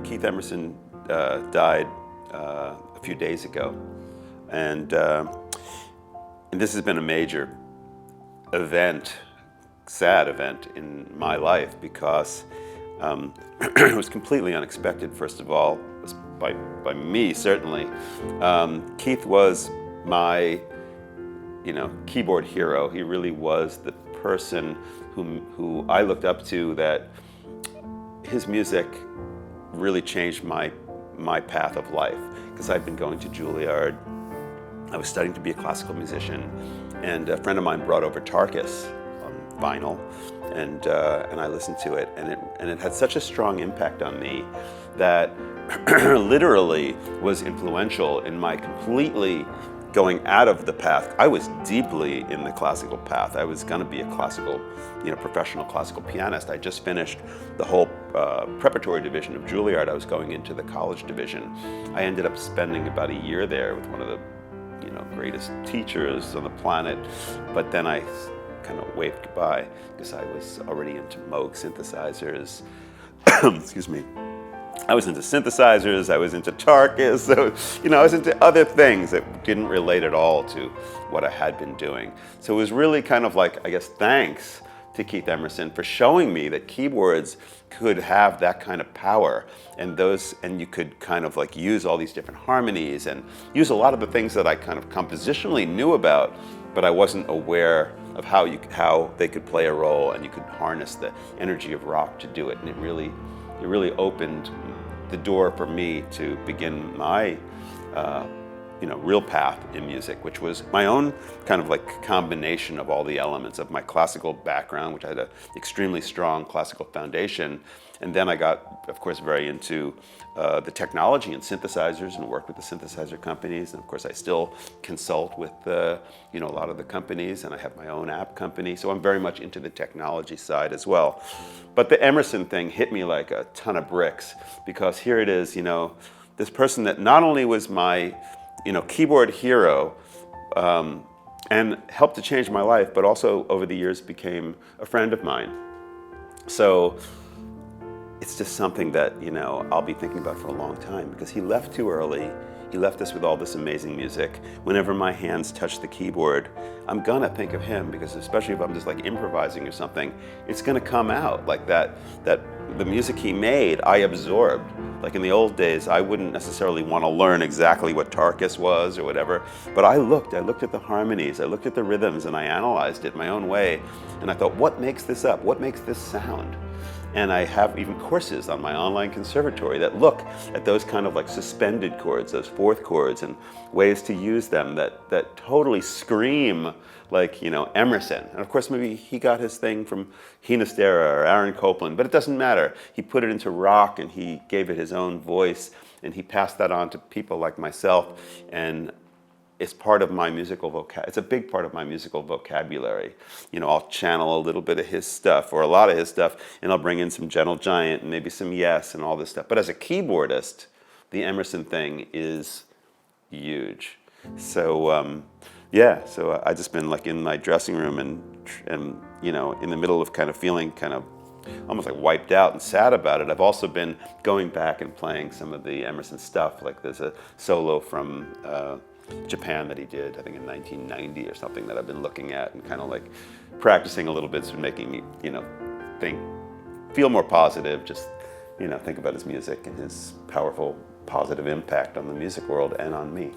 Keith Emerson died a few days ago, and this has been a major event, sad event in my life because it was completely unexpected. First of all, by me certainly. Keith was my keyboard hero. He really was the person who I looked up to. That his music really changed my path of life, because I'd been going to Juilliard. I was studying to be a classical musician, and a friend of mine brought over Tarkus on vinyl, and I listened to it, and it had such a strong impact on me that literally was influential in my completely going out of the path. I was deeply in the classical path. I was going to be a classical, professional classical pianist. I just finished the whole preparatory division of Juilliard. I was going into the college division. I ended up spending about a year there with one of the, greatest teachers on the planet. But then I kind of waved goodbye because I was already into Moog synthesizers. Excuse me. I was into synthesizers, I was into Tarkus, so, I was into other things that didn't relate at all to what I had been doing. So it was really kind of like, I guess, thanks to Keith Emerson for showing me that keyboards could have that kind of power, and you could kind of like use all these different harmonies and use a lot of the things that I kind of compositionally knew about, but I wasn't aware of how they could play a role, and you could harness the energy of rock to do it. And it really opened the door for me to begin my real path in music, which was my own kind of like combination of all the elements of my classical background, which I had an extremely strong classical foundation. And then I got, of course, very into the technology and synthesizers, and worked with the synthesizer companies. And of course, I still consult with a lot of the companies, and I have my own app company. So I'm very much into the technology side as well. But the Emerson thing hit me like a ton of bricks, because here it is, this person that not only was my keyboard hero, and helped to change my life, but also over the years became a friend of mine. So it's just something that, I'll be thinking about for a long time, because he left too early. He left us with all this amazing music. Whenever my hands touch the keyboard, I'm gonna think of him, because especially if I'm just like improvising or something, it's gonna come out like that the music he made, I absorbed. Like in the old days, I wouldn't necessarily want to learn exactly what Tarkus was or whatever, but I looked at the harmonies, I looked at the rhythms, and I analyzed it my own way, and I thought, what makes this up? What makes this sound? And I have even courses on my online conservatory that look at those kind of like suspended chords, those fourth chords, and ways to use them that totally scream like, Emerson. And of course, maybe he got his thing from Hinastera or Aaron Copland, but it doesn't matter. He put it into rock, and he gave it his own voice, and he passed that on to people like myself. And it's part of my musical it's a big part of my musical vocabulary. I'll channel a little bit of his stuff, or a lot of his stuff, and I'll bring in some Gentle Giant and maybe some Yes and all this stuff. But as a keyboardist, the Emerson thing is huge. So so I just been like in my dressing room and in the middle of kind of feeling kind of almost like wiped out and sad about it. I've also been going back and playing some of the Emerson stuff. Like there's a solo from Japan that he did, I think in 1990 or something, that I've been looking at and kind of like practicing a little bit. It's been making me, feel more positive, just, think about his music and his powerful, positive impact on the music world and on me.